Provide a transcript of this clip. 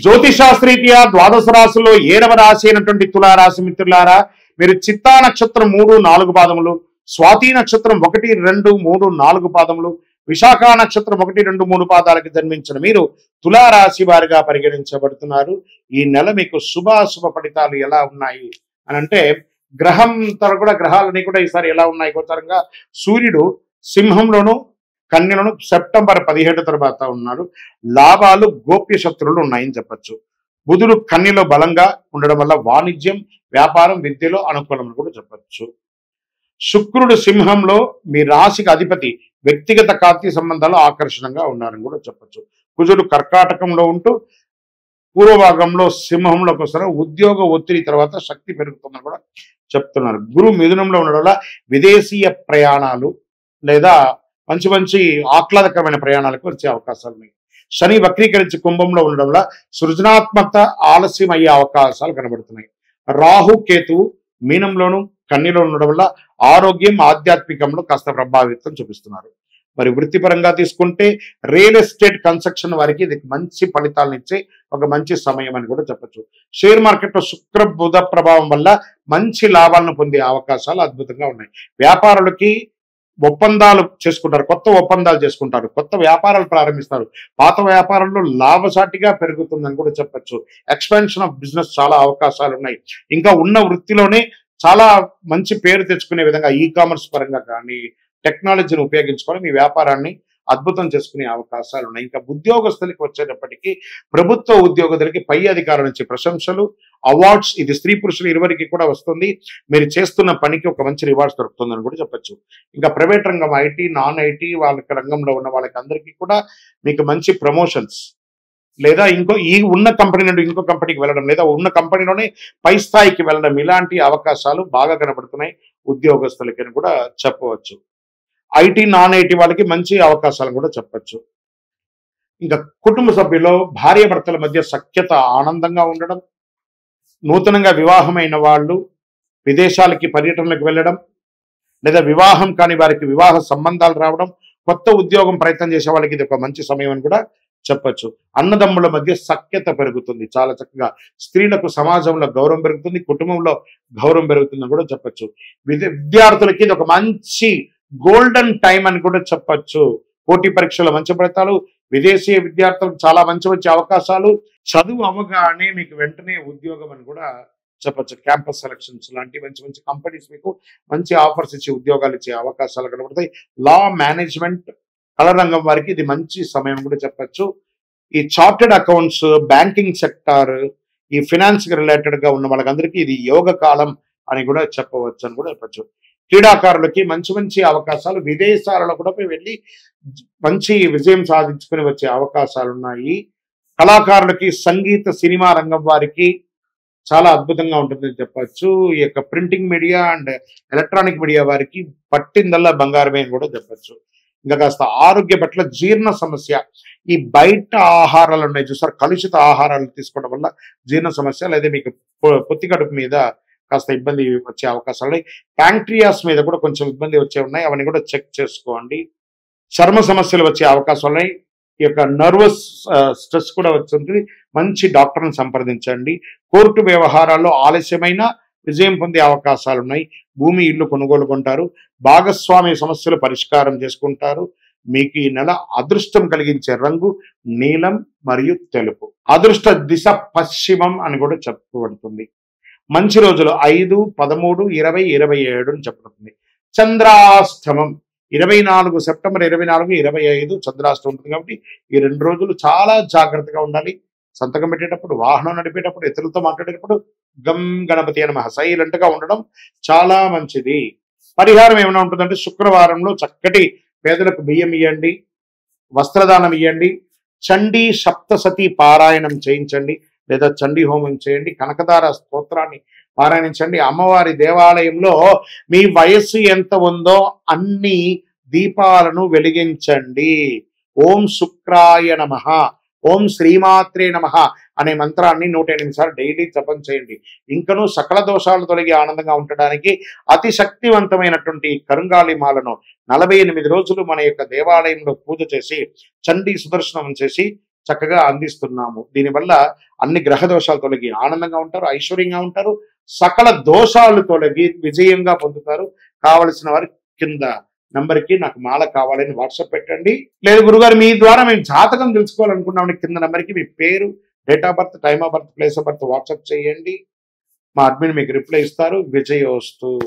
జ్యోతిషాస్త్రీత్యా ద్వాదశ రాశుల్లో 7వ రాశి అయినటువంటి తులారాశి మిత్రులారా, మీరు చిత్తా నక్షత్రం 3, 4 పాదములు, స్వాతి నక్షత్రం 1, 2, 3, 4 పాదములు, విశాఖ నక్షత్రం 1, 2, 3 పాదాలకు జన్మించిన మీరు తులారాశి వారిగా పరిగణించబడుతున్నారు. ఈ నెల మీకు శుభాశుభ ఫలితాలు ఎలా ఉన్నాయి అని అంటే, గ్రహాలన్నీ కూడా ఈసారి ఎలా ఉన్నాయి గోచరంగా. సూర్యుడు సింహంలోను కన్యలను సెప్టెంబర్ 17 తర్వాత ఉన్నారు. లాభాలు, గోప్య శత్రువులు ఉన్నాయని చెప్పచ్చు. బుధుడు కన్యలో బలంగా ఉండడం వల్ల వాణిజ్యం, వ్యాపారం, విద్యలో అనుకూలం కూడా చెప్పచ్చు. శుక్రుడు సింహంలో మీ రాశికి అధిపతి, వ్యక్తిగత కార్తీ సంబంధాలు ఆకర్షణంగా ఉన్నారని కూడా చెప్పచ్చు. కుజుడు కర్కాటకంలో ఉంటూ పూర్వభాగంలో సింహంలోకి వస్తారు. ఉద్యోగ ఒత్తిడి తర్వాత శక్తి పెరుగుతుందని కూడా చెప్తున్నారు. గురు మిథునంలో ఉండడం వల్ల విదేశీయ ప్రయాణాలు లేదా మంచి ఆహ్లాదకరమైన ప్రయాణాలకు వచ్చే అవకాశాలు ఉన్నాయి. శని వక్రీకరించి కుంభంలో ఉండడం వల్ల సృజనాత్మకత ఆలస్యం అయ్యే అవకాశాలు కనబడుతున్నాయి. రాహు కేతువు మీనంలోను కన్యలో ఉండడం వల్ల ఆరోగ్యం, ఆధ్యాత్మికంలో కాస్త ప్రభావితం చూపిస్తున్నారు. మరి వృత్తిపరంగా తీసుకుంటే రియల్ ఎస్టేట్, కన్స్ట్రక్షన్ వారికి ఇది మంచి ఫలితాలను ఇచ్చే ఒక మంచి సమయం అని కూడా చెప్పచ్చు. షేర్ మార్కెట్లో శుక్ర బుధ ప్రభావం వల్ల మంచి లాభాలను పొందే అవకాశాలు అద్భుతంగా ఉన్నాయి. వ్యాపారులకి ఒప్పందాలు చేసుకుంటారు, కొత్త ఒప్పందాలు చేసుకుంటారు, కొత్త వ్యాపారాలు ప్రారంభిస్తారు. పాత వ్యాపారంలో లాభసాటిగా పెరుగుతుందని కూడా చెప్పచ్చు. ఎక్స్పాన్షన్ ఆఫ్ బిజినెస్ చాలా అవకాశాలు ఉన్నాయి. ఇంకా ఉన్న వృత్తిలోనే చాలా మంచి పేరు తెచ్చుకునే విధంగా ఈ కామర్స్ పరంగా కానీ టెక్నాలజీని ఉపయోగించుకొని మీ వ్యాపారాన్ని అద్భుతం చేసుకునే అవకాశాలు ఉన్నాయి. ఇంకా ఉద్యోగస్తులకి వచ్చేటప్పటికీ ప్రభుత్వ ఉద్యోగులకి పై అధికారుల నుంచి ప్రశంసలు, అవార్డ్స్, ఇది స్త్రీ పురుషులు ఇరువురికి కూడా వస్తుంది. మీరు చేస్తున్న పనికి ఒక మంచి రివార్డ్స్ దొరుకుతుందని కూడా చెప్పచ్చు. ఇంకా ప్రైవేట్ రంగం, ఐటీ, నాన్ ఐటీ వాళ్ళకి రంగంలో ఉన్న వాళ్ళకి అందరికీ కూడా మీకు మంచి ప్రమోషన్స్ లేదా ఈ ఉన్న కంపెనీ నుండి ఇంకో కంపెనీకి వెళ్ళడం లేదా ఉన్న కంపెనీలోనే పై స్థాయికి వెళ్ళడం, ఇలాంటి అవకాశాలు బాగా కనబడుతున్నాయి ఉద్యోగస్తులకి అని కూడా చెప్పవచ్చు. ఐటీ, నాన్ ఐటీ వాళ్ళకి మంచి అవకాశాలు కూడా చెప్పచ్చు. ఇంకా కుటుంబ సభ్యుల్లో భార్యాభర్తల మధ్య సఖ్యత, ఆనందంగా ఉండడం, నూతనంగా వివాహమైన వాళ్ళు విదేశాలకి పర్యటనలకు వెళ్ళడం లేదా వివాహం కాని వారికి వివాహ సంబంధాలు రావడం, కొత్త ఉద్యోగం ప్రయత్నం చేసే వాళ్ళకి ఇది ఒక మంచి సమయం అని కూడా చెప్పచ్చు. అన్నదమ్ముల మధ్య సఖ్యత పెరుగుతుంది చాలా చక్కగా. స్త్రీలకు సమాజంలో గౌరవం పెరుగుతుంది, కుటుంబంలో గౌరవం పెరుగుతుందని కూడా చెప్పచ్చు. విద్యార్థులకి ఇది ఒక మంచి గోల్డెన్ టైం అని కూడా చెప్పచ్చు. పోటీ పరీక్షల మంచి ఫలితాలు, విదేశీ విద్యార్థులకు చాలా మంచి అవకాశాలు, చదువు అవగానే మీకు వెంటనే ఉద్యోగం అని కూడా చెప్పచ్చు. క్యాంపస్ సెలక్షన్స్ లాంటి మంచి కంపెనీస్ మీకు మంచి ఆఫర్స్ ఇచ్చి ఉద్యోగాలు ఇచ్చే అవకాశాలు కనబడతాయి. లా, మేనేజ్మెంట్, కళ రంగం వారికి ఇది మంచి సమయం కూడా చెప్పచ్చు. ఈ చార్టెడ్ అకౌంట్స్, బ్యాంకింగ్ సెక్టార్, ఈ ఫినాన్స్ కి రిలేటెడ్ గా ఉన్న వాళ్ళకందరికీ ఇది యోగ కాలం అని కూడా చెప్పవచ్చు అని కూడా చెప్పచ్చు. క్రీడాకారులకి మంచి అవకాశాలు, విదేశాలలో కూడా వెళ్ళి మంచి విజయం సాధించుకుని వచ్చే అవకాశాలు ఉన్నాయి. కళాకారులకి సంగీత, సినిమా రంగం వారికి చాలా అద్భుతంగా ఉంటుందని చెప్పచ్చు. ఈ యొక్క printing media and electronic media వారికి పట్టిందల్లా బంగారమే అని కూడా చెప్పచ్చు. ఇంకా కాస్త ఆరోగ్య పట్ల జీర్ణ సమస్య, ఈ బయట ఆహారాలు ఉన్నాయి చూసారు, కలుషిత ఆహారాలు తీసుకోవడం వల్ల జీర్ణ సమస్య లేదా మీకు పొత్తి కడుపు మీద కాస్త ఇబ్బంది వచ్చే అవకాశాలు ఉన్నాయి. ప్యాంక్రియాస్ మీద కూడా కొంచెం ఇబ్బంది వచ్చే ఉన్నాయి, అవన్నీ కూడా చెక్ చేసుకోండి. చర్మ సమస్యలు వచ్చే అవకాశాలు ఉన్నాయి. ఈ యొక్క నర్వస్ స్ట్రెస్ కూడా వచ్చింది, మంచి డాక్టర్ని సంప్రదించండి. కోర్టు వ్యవహారాల్లో ఆలస్యమైన విజయం పొందే అవకాశాలు ఉన్నాయి. భూమి, ఇల్లు కొనుగోలు కొంటారు. భాగస్వామ్య సమస్యలు పరిష్కారం చేసుకుంటారు. మీకు ఈ నెల అదృష్టం కలిగించే రంగు నీలం మరియు తెలుపు. అదృష్ట దిశ పశ్చిమం అని కూడా చెప్పబడుతుంది. మంచి రోజులు 5, 13, 20, 27 అని చెప్పబడుతుంది. చంద్రాష్టమం 24 సెప్టెంబర్ 24, 25 చంద్రాష్టమం ఉంటుంది. కాబట్టి ఈ 2 రోజులు చాలా జాగ్రత్తగా ఉండాలి. సంతకం పెట్టేటప్పుడు, వాహనం నడిపేటప్పుడు, ఇతరులతో మాట్లాడేటప్పుడు గం గణపతి నమః సైలెంట్ గా ఉండడం చాలా మంచిది. పరిహారం ఏమైనా ఉంటుందంటే శుక్రవారంలో చక్కటి పేదలకు బియ్యం ఇవ్వండి, వస్త్రదానం ఇవ్వండి, చండీ సప్తసతి పారాయణం చేయించండి లేదా చండీ హోమం చేయండి, కనకదార స్తోత్రాన్ని పారాయణించండి. అమ్మవారి దేవాలయంలో మీ వయస్సు ఎంత ఉందో అన్ని దీపాలను వెలిగించండి. ఓం శుక్రాయ నమః, ఓం శ్రీమాత్రే నమః అనే మంత్రాన్ని 108 సార్లు డైలీ జపం చేయండి. ఇంకనూ సకల దోషాలు తొలగి ఆనందంగా ఉండడానికి అతి శక్తివంతమైనటువంటి కరుంగాళి మాలను 48 రోజులు మన యొక్క దేవాలయంలో పూజ చేసి చండీ సుదర్శనం చేసి చక్కగా అందిస్తున్నాము. దీనివల్ల అన్ని గ్రహ దోషాలు తొలగి ఆనందంగా ఉంటారు, ఐశ్వర్యంగా ఉంటారు, సకల దోషాలు తొలగి విజయంగా పొందుతారు. కావలసిన వారి కింద నంబర్కి నాకు మాల కావాలని వాట్సాప్ పెట్టండి. లేదు గురుగారు మీ ద్వారా మేము జాతకం తెలుసుకోవాలనుకున్నామని కింద నంబర్కి మీ పేరు, date of birth, time of birth, place of birth WhatsApp చేయండి. మా అడ్మిన్ మీకు రిప్లై ఇస్తారు. విజయోస్తు.